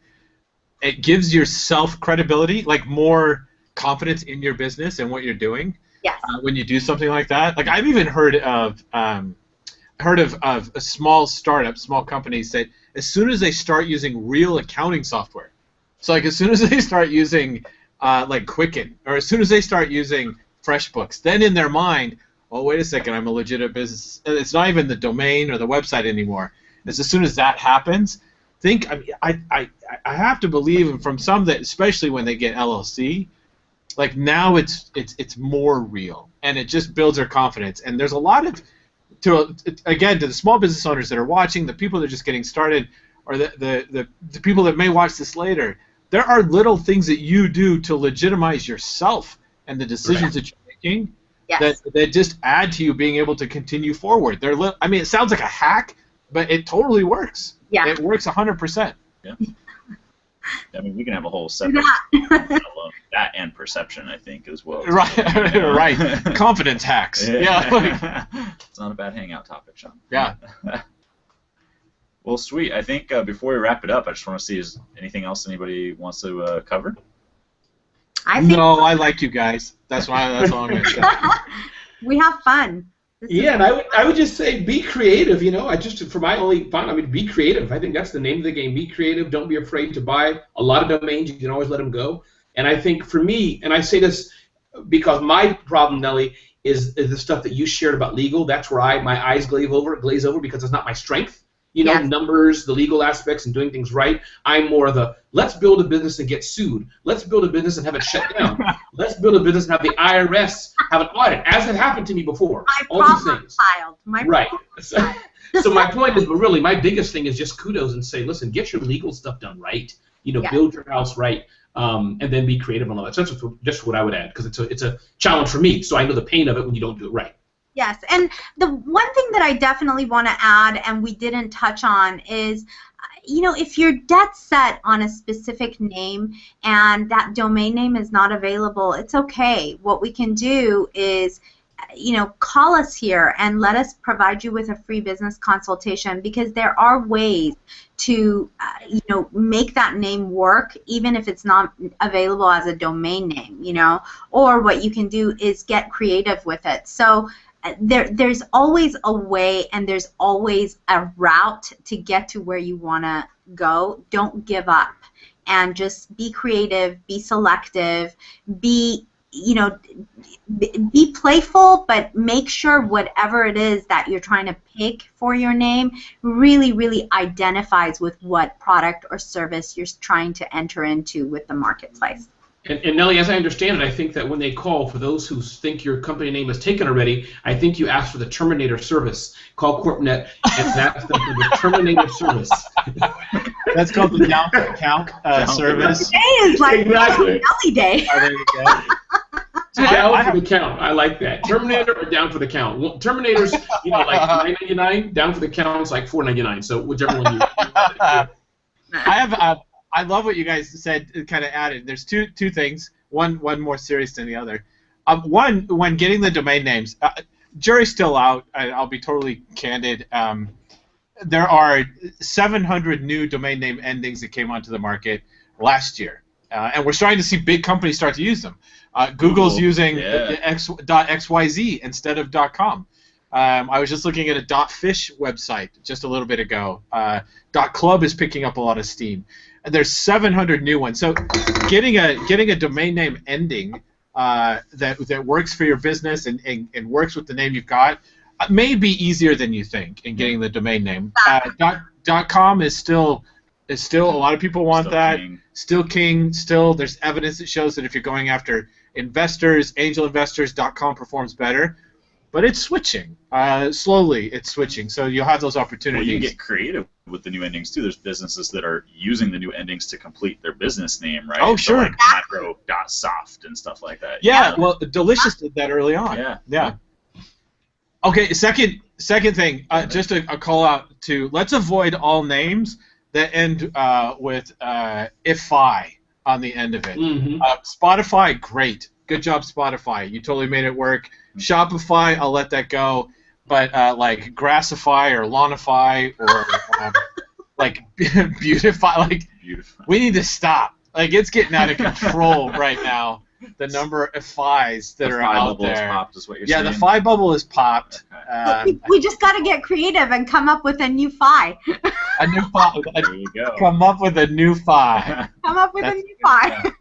It gives yourself credibility, like more confidence in your business and what you're doing. Yes. When you do something like that, like I've even heard of a small startup, small companies that as soon as they start using real accounting software, so like as soon as they start using like Quicken, or as soon as they start using FreshBooks, then in their mind, oh, wait a second, I'm a legitimate business. And it's not even the domain or the website anymore. It's as soon as that happens, I have to believe from some that, especially when they get LLC, like now it's more real, and it just builds their confidence. And there's a lot of, to the small business owners that are watching, the people that are just getting started, or the people that may watch this later, there are little things that you do to legitimize yourself and the decisions that you're making. Yes. That just add to you being able to continue forward. I mean, it sounds like a hack, but it totally works. Yeah. It works 100%. Yeah. I mean, we can have a whole separate that and perception, I think, as well. Right, right. Confidence hacks. Yeah. It's not a bad hangout topic, Shawn. Yeah. Well, sweet. I think before we wrap it up, I just want to see is anything else anybody wants to cover. No, I like you guys. That's all I'm going to say. We have fun. Yeah, and I would just say be creative. You know, for my only fun, I mean, be creative. I think that's the name of the game. Be creative. Don't be afraid to buy a lot of domains. You can always let them go. And I think for me, and I say this because my problem, Nellie, is the stuff that you shared about legal. That's where my eyes glaze over because it's not my strength. You know, numbers, the legal aspects, and doing things right. I'm more the let's build a business and get sued. Let's build a business and have it shut down. Let's build a business and have the IRS have an audit, as had happened to me before. All these things. Right. So my point is, but really, my biggest thing is just kudos and say, listen, get your legal stuff done right. You know, build your house right, and then be creative on all that. So that's just what I would add, because it's a challenge for me. So I know the pain of it when you don't do it right. Yes, and the one thing that I definitely want to add, and we didn't touch on, is, you know, if you're dead set on a specific name and that domain name is not available, it's okay. What we can do is, you know, call us here and let us provide you with a free business consultation, because there are ways to, you know, make that name work even if it's not available as a domain name, you know, or what you can do is get creative with it. So there's always a way and there's always a route to get to where you want to go. Don't give up, and just be creative, be selective, be, you know, be playful, but make sure whatever it is that you're trying to pick for your name really, really identifies with what product or service you're trying to enter into with the marketplace. And Nellie, as I understand it, I think that when they call, for those who think your company name is taken already, I think you asked for the Terminator service. Call CorpNet and ask them for the Terminator service. That's called the down for count service. Today is like exactly. Nellie Day. Down for the count. I like that. Terminator or down for the count. Well, Terminator's, you know, like $9.99. Down for the count's like $4.99. So whichever one you. I love what you guys said, kind of added. There's two things, one more serious than the other. One, when getting the domain names, jury's still out. I'll be totally candid. There are 700 new domain name endings that came onto the market last year, and we're starting to see big companies start to use them. Google's using .xyz instead of .com. I was just looking at a .fish website just a little bit ago. .club is picking up a lot of steam. And there's 700 new ones. So getting a domain name ending that works for your business and works with the name you've got may be easier than you think in getting the domain name. .com is still a lot of people want that. Still king. Still, there's evidence that shows that if you're going after investors, angel investors, .com performs better. But it's switching. Slowly, it's switching. So you'll have those opportunities. Well, you get creative with the new endings, too. There's businesses that are using the new endings to complete their business name, right? Oh, sure. So like macro.soft and stuff like that. Yeah, well, Delicious did that early on. Yeah. Okay, second thing, just a call out to, let's avoid all names that end with if-I on the end of it. Mm-hmm. Spotify, great. Good job, Spotify. You totally made it work. Shopify, I'll let that go. But like Grassify or Lawnify or like Beautify, like we need to stop. Like it's getting out of control right now. The number of FIs that are out there. The Fi bubble is popped, is what you're saying? Yeah, the Fi bubble is popped. Okay. We just got to get creative and come up with a new Fi. A new Fi. There you go. Come up with a new Fi. Come up with a new Fi.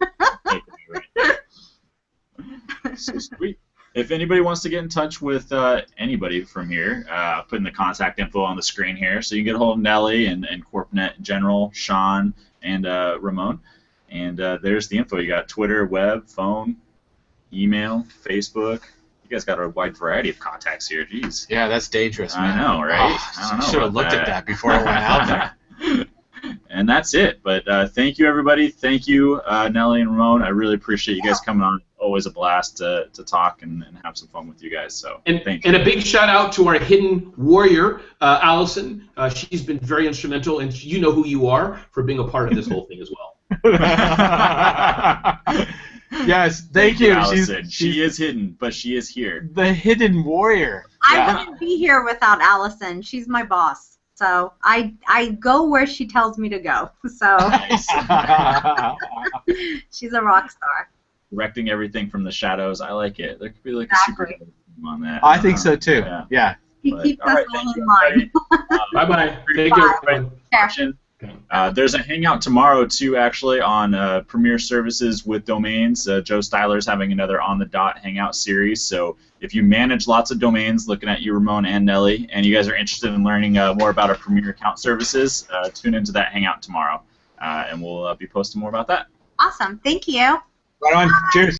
So sweet. If anybody wants to get in touch with anybody from here, putting the contact info on the screen here, so you can get a hold of Nellie and CorpNet in general, Shawn, and Ramon. And there's the info. You got Twitter, web, phone, email, Facebook. You guys got a wide variety of contacts here. Jeez. Yeah, that's dangerous, man. I know, right? I should have looked at that before I went out there. And that's it. But thank you, everybody. Thank you, Nellie and Ramon. I really appreciate you guys coming on. Always a blast to talk and have some fun with you guys. So thank you. And a big shout out to our hidden warrior, Allison. She's been very instrumental, and you know who you are for being a part of this whole thing as well. Yes, thank you. Allison. She is hidden, but she is here. The hidden warrior. I wouldn't be here without Allison. She's my boss. So I go where she tells me to go. So she's a rock star. Directing everything from the shadows. I like it. There could be like a super team on that. I think so too. Yeah. He But, keeps all us right, all thank in you, mind. everybody. Bye-bye. Thank you, everybody. Watching. There's a Hangout tomorrow, too, actually, on Premier Services with Domains. Joe Styler's having another On the Dot Hangout series. So if you manage lots of domains, looking at you, Ramon and Nellie, and you guys are interested in learning more about our Premier Account Services, tune into that Hangout tomorrow, and we'll be posting more about that. Awesome. Thank you. Right on. Cheers.